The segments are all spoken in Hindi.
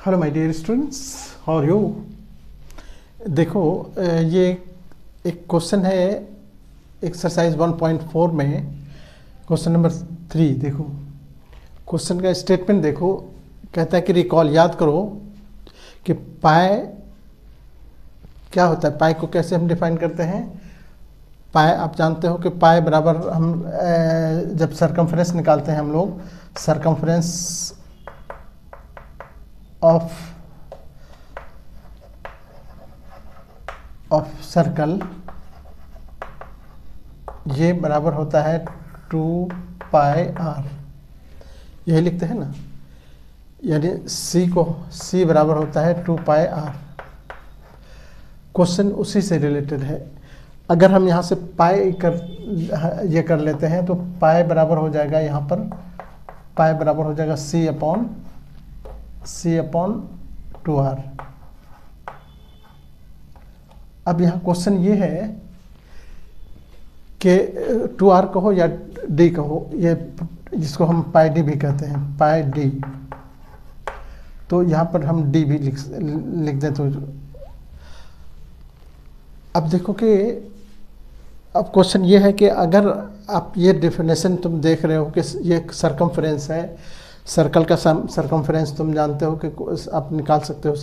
Hello my dear students, how are you. देखो, ये एक क्वेश्चन है एक्सरसाइज 1.4 में क्वेश्चन नंबर 3। देखो क्वेश्चन का स्टेटमेंट देखो, कहता है कि रिकॉल याद करो कि पाई क्या होता है। पाई को कैसे हम डिफाइन करते हैं। पाई आप जानते हो कि पाई बराबर हम जब सरकमफ्रेंस निकालते हैं हम लोग, सरकमफ्रेंस ऑफ सर्कल ये बराबर होता है 2 पाई आर, यही लिखते हैं ना। यानी C बराबर होता है 2 पाई आर। क्वेश्चन उसी से रिलेटेड है। अगर हम यहाँ से पाई ये कर लेते हैं तो पाई बराबर हो जाएगा, यहाँ पर पाई बराबर हो जाएगा C अपॉन 2R। अब यहाँ क्वेश्चन ये है कि 2R कहो या D कहो, ये जिसको हम पाई D भी कहते हैं, पाई D। तो यहाँ पर हम D भी लिख दें। तो अब देखो कि अब क्वेश्चन ये है कि अगर आप ये डेफिनेशन तुम देख रहे हो कि ये सरकमफ्रेंस है, सर्कल का सरकमफ्रेंस तुम जानते हो कि आप निकाल सकते हो।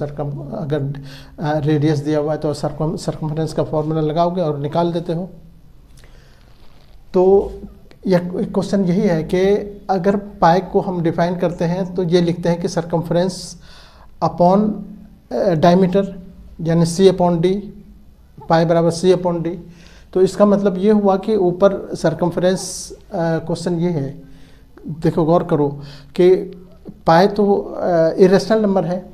अगर रेडियस दिया हुआ है तो सरकमफ्रेंस का फॉर्मूला लगाओगे और निकाल देते हो। तो यह क्वेश्चन यही है कि अगर पाई को हम डिफाइन करते हैं तो ये लिखते हैं कि सरकमफ्रेंस अपॉन डायमीटर यानी C अपॉन D, पाई बराबर C अपॉन D। तो इसका मतलब ये हुआ कि ऊपर सरकमफ्रेंस क्वेश्चन ये है, देखो गौर करो कि पाई तो इरेशनल नंबर है,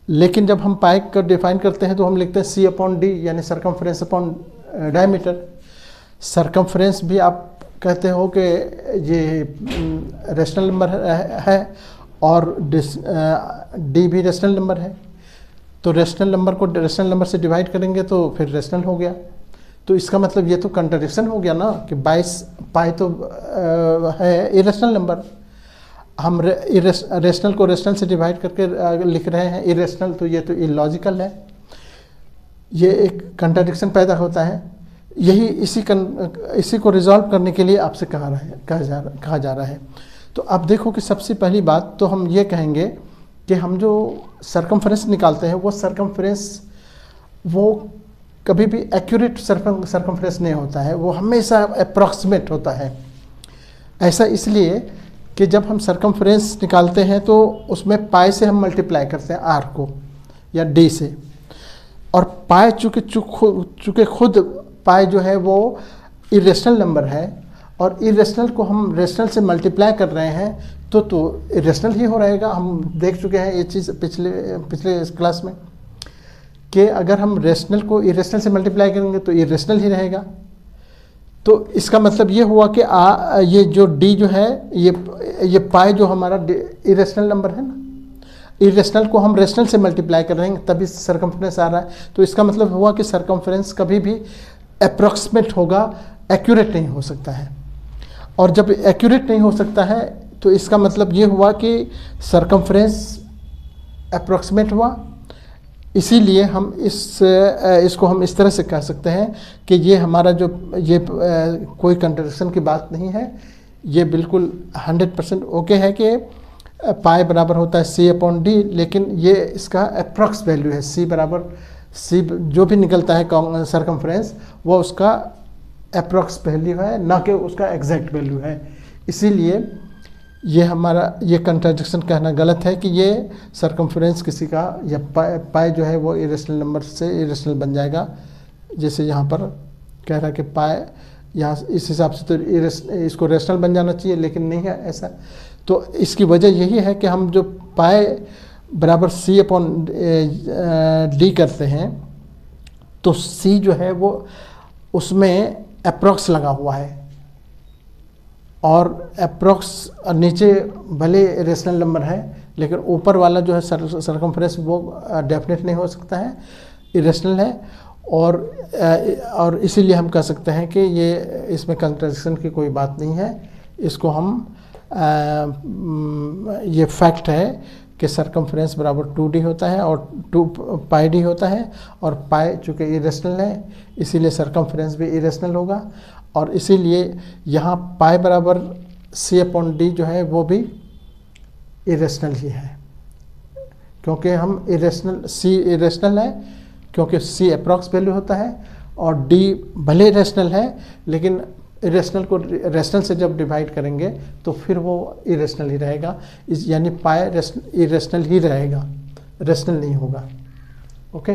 लेकिन जब हम पाई को डिफाइन करते हैं तो हम लिखते हैं C अपॉन D यानी सरकमफ्रेंस अपॉन डायमीटर। सरकमफ्रेंस भी आप कहते हो कि ये रेशनल नंबर है और D भी रेशनल नंबर है। तो रेशनल नंबर को रेशनल नंबर से डिवाइड करेंगे तो फिर रेशनल हो गया। तो इसका मतलब ये तो कंट्राडिक्शन हो गया ना कि 22 पाई तो है इरेशनल नंबर, हम रेशनल को रेशनल से डिवाइड करके लिख रहे हैं इरेशनल, तो ये तो इलॉजिकल है। ये एक कंट्राडिक्शन पैदा होता है। यही इसी को रिजॉल्व करने के लिए आपसे कहा जा रहा है। तो अब देखो कि सबसे पहली बात तो हम ये कहेंगे कि हम जो सरकमफ्रेंस निकालते हैं वो सरकमफ्रेंस वो कभी भी एक्यूरेट सरकमफ्रेंस नहीं होता है, वो हमेशा अप्रॉक्सीमेट होता है। ऐसा इसलिए कि जब हम सरकमफ्रेंस निकालते हैं तो उसमें पाई से हम मल्टीप्लाई करते हैं R को या D से, और पाई चूँकि खुद पाई जो है वो इरेशनल नंबर है और इरेशनल को हम रेशनल से मल्टीप्लाई कर रहे हैं तो इरेशनल ही हो रहेगा। हम देख चुके हैं ये चीज़ पिछले क्लास में कि अगर हम रेशनल को इरेशनल से मल्टीप्लाई करेंगे तो इरेशनल ही रहेगा। तो इसका मतलब ये हुआ कि ये जो D जो है ये पाई जो हमारा इरेशनल नंबर है ना, इरेशनल को हम रेशनल से मल्टीप्लाई कर रहे हैं तभी सरकमफ्रेंस आ रहा है। तो इसका मतलब हुआ कि सरकमफ्रेंस कभी भी अप्रॉक्सीमेट होगा, एक्यूरेट नहीं हो सकता है। और जब एक्यूरेट नहीं हो सकता है तो इसका मतलब ये हुआ कि सरकमफ्रेंस अप्रॉक्सीमेट हुआ। इसीलिए हम इसको हम इस तरह से कह सकते हैं कि ये हमारा जो ये कोई कंट्राडिक्शन की बात नहीं है, ये बिल्कुल 100% ओके है कि पाई बराबर होता है C अपॉन D, लेकिन ये इसका अप्रॉक्स वैल्यू है। C बराबर C जो भी निकलता है सरकमफ्रेंस वो उसका अप्रॉक्स वैल्यू है, ना कि उसका एग्जैक्ट वैल्यू है। इसीलिए ये हमारा ये कंट्राडिक्शन कहना गलत है कि ये सरकमफ्रेंस किसी का या पाई जो है वो इरेशनल नंबर से इरेशनल बन जाएगा। जैसे यहाँ पर कह रहा है कि पाई यहाँ इस हिसाब से तो इसको रेशनल बन जाना चाहिए, लेकिन नहीं है ऐसा। तो इसकी वजह यही है कि हम जो पाई बराबर C अपॉन D करते हैं तो C जो है वो उसमें अप्रॉक्स लगा हुआ है और अप्रॉक्स नीचे भले रेशनल नंबर है लेकिन ऊपर वाला जो है सरकमफ्रेंस वो डेफिनेट नहीं हो सकता है, इरेशनल है। और इसीलिए हम कह सकते हैं कि ये इसमें कंट्राडिक्शन की कोई बात नहीं है। इसको हम ये फैक्ट है कि सरकमफ्रेंस बराबर 2d होता है और 2 पाई डी होता है, और पाई चूँकि इरेशनल है इसीलिए सरकमफ्रेंस भी इरेशनल होगा, और इसीलिए यहाँ पाई बराबर c/d जो है वो भी इरेशनल ही है, क्योंकि हम इरेशनल c इरेशनल है क्योंकि c अप्रॉक्स वैल्यू होता है, और d भले रेशनल है लेकिन इरेशनल को रेशनल से जब डिवाइड करेंगे तो फिर वो इरेशनल ही रहेगा, यानी पाई इरेशनल ही रहेगा, रेशनल नहीं होगा। ओके।